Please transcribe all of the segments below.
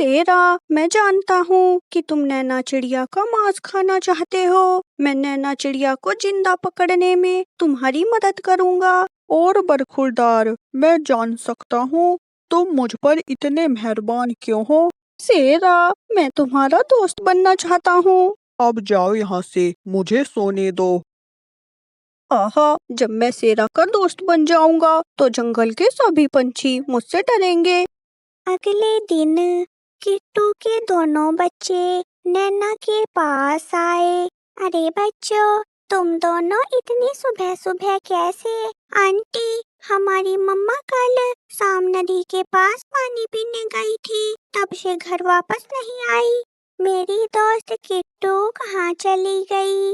सेरा, मैं जानता हूँ कि तुम नैना चिड़िया का मांस खाना चाहते हो। मैं नैना चिड़िया को जिंदा पकड़ने में तुम्हारी मदद करूँगा। और बरखुरदार, मैं जान सकता हूँ तुम मुझ पर इतने मेहरबान क्यों हो? सेरा, मैं तुम्हारा दोस्त बनना चाहता हूँ। अब जाओ यहाँ से, मुझे सोने दो। आहा, जब मैं सेरा का दोस्त बन जाऊंगा तो जंगल के सभी पंछी मुझसे डरेंगे। अगले दिन किट्टू के दोनों बच्चे नैना के पास आए। अरे बच्चों, तुम दोनों इतनी सुबह सुबह कैसे? आंटी, हमारी मम्मा कल शाम नदी के पास पानी पीने गई थी, तब से घर वापस नहीं आई। मेरी दोस्त किट्टू कहाँ चली गई?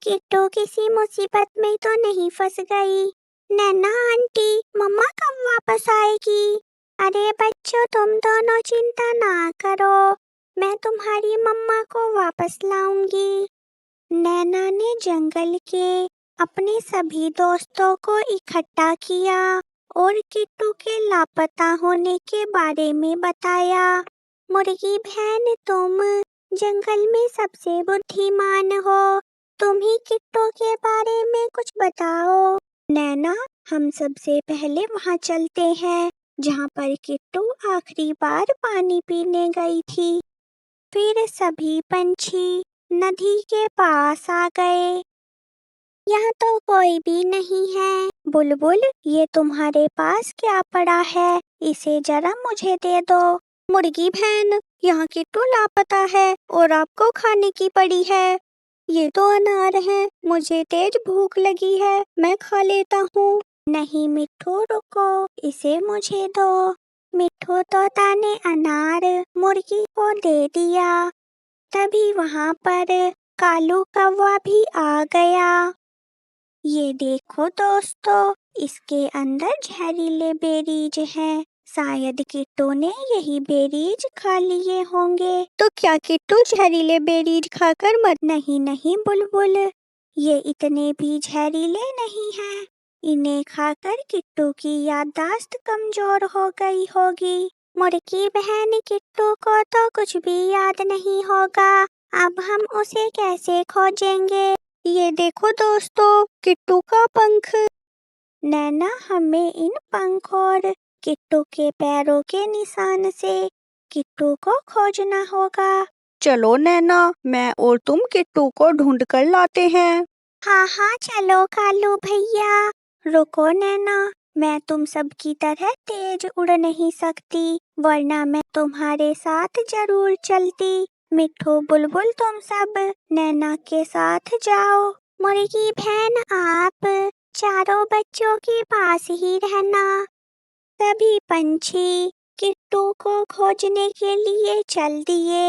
किट्टू किसी मुसीबत में तो नहीं फंस गई? नैना आंटी, मम्मा कब वापस आएगी? अरे बच्चों, तुम दोनों चिंता ना करो, मैं तुम्हारी मम्मा को वापस लाऊंगी। नैना ने जंगल के अपने सभी दोस्तों को इकट्ठा किया और किट्टू के लापता होने के बारे में बताया। मुर्गी बहन, तुम जंगल में सबसे बुद्धिमान हो, तुम ही किट्टू के बारे में कुछ बताओ। नैना, हम सबसे पहले वहाँ चलते हैं जहाँ पर किट्टू आखिरी बार पानी पीने गई थी। फिर सभी पंछी नदी के पास आ गए। यहाँ तो कोई भी नहीं है। बुलबुल, ये तुम्हारे पास क्या पड़ा है? इसे जरा मुझे दे दो। मुर्गी बहन, यहाँ किट्टू लापता है और आपको खाने की पड़ी है। ये तो अनार है, मुझे तेज भूख लगी है, मैं खा लेता हूँ। नहीं मिट्ठू, रुको, इसे मुझे दो। मिट्ठू तोता ने अनार मुर्गी को दे दिया। तभी वहाँ पर कालू कौवा भी आ गया। ये देखो दोस्तों, इसके अंदर जहरीले बेरीज हैं। शायद किट्टू ने यही बेरीज खा लिए होंगे। तो क्या किट्टू जहरीले बेरीज खाकर मर? नहीं नहीं बुलबुल, ये इतने भी जहरीले नहीं हैं। इन्हें खाकर किट्टू की याददाश्त कमजोर हो गई होगी। मुर्गी बहन, किट्टू को तो कुछ भी याद नहीं होगा। अब हम उसे कैसे खोजेंगे? ये देखो दोस्तों, किट्टू का पंख। नैना, हमें इन पंख और किट्टू के पैरों के निशान से किट्टू को खोजना होगा। चलो नैना, मैं और तुम किट्टू को ढूंढ कर लाते हैं। हाँ हाँ, चलो कालू भैया। रुको नैना, मैं तुम सब की तरह तेज उड़ नहीं सकती, वरना मैं तुम्हारे साथ जरूर चलती। मिट्ठू, बुलबुल, तुम सब नैना के साथ जाओ। मुर्गी बहन, आप चारों बच्चों के पास ही रहना। सभी पंछी किट्टू को खोजने के लिए चल दिए।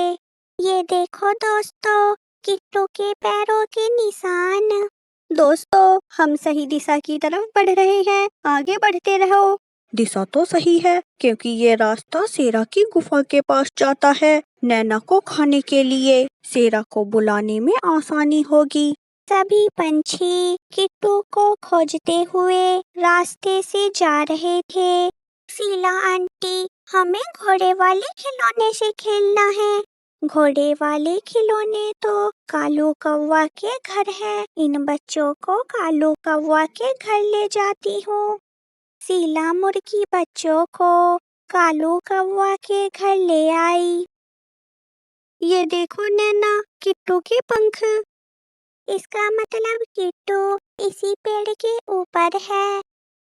ये देखो दोस्तों, किट्टू के पैरों के निशान। दोस्तों, हम सही दिशा की तरफ बढ़ रहे हैं, आगे बढ़ते रहो। दिशा तो सही है, क्योंकि ये रास्ता सेरा की गुफा के पास जाता है। नैना को खाने के लिए सेरा को बुलाने में आसानी होगी। सभी पंछी किट्टू को खोजते हुए रास्ते से जा रहे थे। शीला आंटी, हमें घोड़े वाले खिलौने से खेलना है। घोड़े वाले खिलौने तो कालू कौवा के घर है। इन बच्चों को कालू कौवा के घर ले जाती हूँ। शीला मुर्गी बच्चों को कालू कौवा के घर ले आई। ये देखो नैना, किट्टू के पंख। इसका मतलब किट्टू इसी पेड़ के ऊपर है।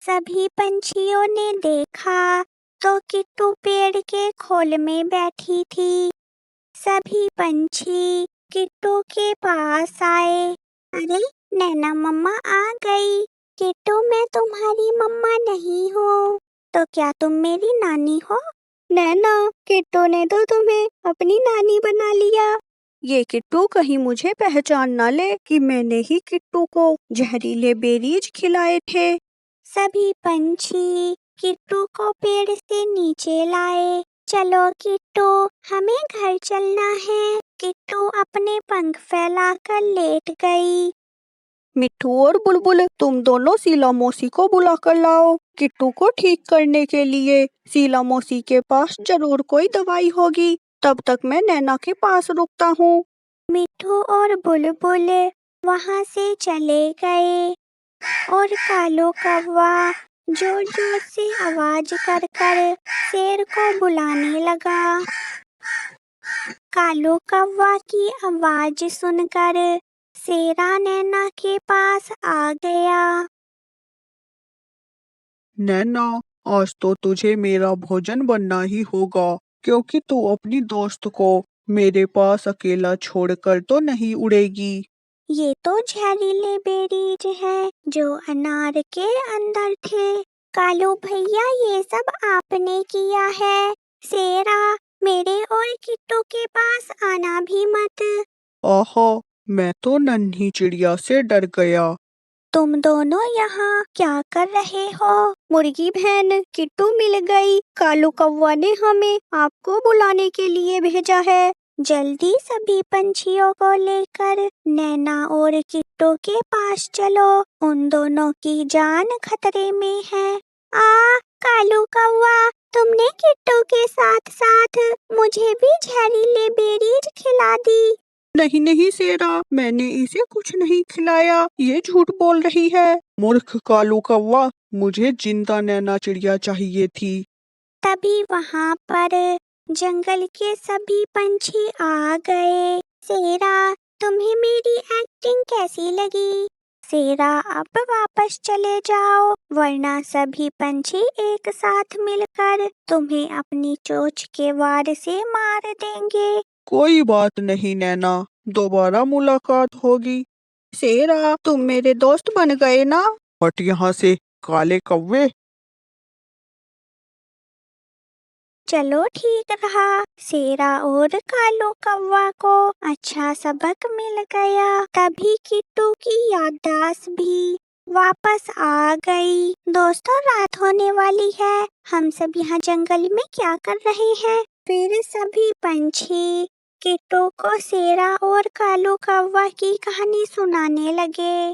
सभी पंछियों ने देखा तो किट्टू पेड़ के खोल में बैठी थी। सभी पंछी किट्टू के पास आए। अरे, नैना मम्मा आ गई। किट्टू, मैं तुम्हारी मम्मा नहीं हूँ, तो क्या तुम मेरी नानी हो? नैना, किट्टू ने तो तुम्हें अपनी नानी बना लिया। ये किट्टू कहीं मुझे पहचान ना ले कि मैंने ही किट्टू को जहरीले बेरीज खिलाए थे। सभी पंछी किट्टू को पेड़ से नीचे लाए। चलो किट्टू, हमें घर चलना है। किट्टू अपने पंख फैलाकर लेट गई। मिट्ठू और बुलबुल, तुम दोनों शीला मौसी को बुला कर लाओ। किट्टू को ठीक करने के लिए शीला मौसी के पास जरूर कोई दवाई होगी। तब तक मैं नैना के पास रुकता हूँ। मिट्ठू और बुलबुल वहाँ से चले गए और कालू कौवा जोर जोर से आवाज कर कर शेर को बुलाने लगा। कालू कौवा की आवाज सुनकर शेरा नैना के पास आ गया। नैना, आज तो तुझे मेरा भोजन बनना ही होगा, क्योंकि तू अपनी दोस्त को मेरे पास अकेला छोड़कर तो नहीं उड़ेगी। ये तो जहरीले बेरीज हैं जो अनार के अंदर थे। कालू भैया, ये सब आपने किया है। शेरा, मेरे और किट्टू के पास आना भी मत। आहा, मैं तो नन्ही चिड़िया से डर गया। तुम दोनों यहाँ क्या कर रहे हो? मुर्गी बहन, किट्टू मिल गई। कालू कौवा ने हमें आपको बुलाने के लिए भेजा है। जल्दी सभी पंछियों को लेकर नैना और किट्टू के पास चलो। उन दोनों की जान खतरे में है। कालू कौवा, तुमने किट्टू के साथ साथ मुझे भी जहरीले बेरीज खिला दी। नहीं नहीं शेरा, मैंने इसे कुछ नहीं खिलाया, ये झूठ बोल रही है। मूर्ख कालू कौवा, मुझे जिंदा नैना चिड़िया चाहिए थी। तभी वहाँ पर जंगल के सभी पंछी आ गए। शेरा, तुम्हें मेरी एक्टिंग कैसी लगी? शेरा, अब वापस चले जाओ, वरना सभी पंछी एक साथ मिलकर तुम्हें अपनी चोंच के वार से मार देंगे। कोई बात नहीं नैना, दोबारा मुलाकात होगी। शेरा, तुम मेरे दोस्त बन गए ना? हट यहाँ से काले कौवे। चलो ठीक रहा, शेरा और कालू कौवा को अच्छा सबक मिल गया। तभी किट्टू की याददाश्त भी वापस आ गई। दोस्तों, रात होने वाली है, हम सब यहाँ जंगल में क्या कर रहे हैं? फिर सभी पंछी किट्टू को शेरा और कालू कौवा की कहानी सुनाने लगे।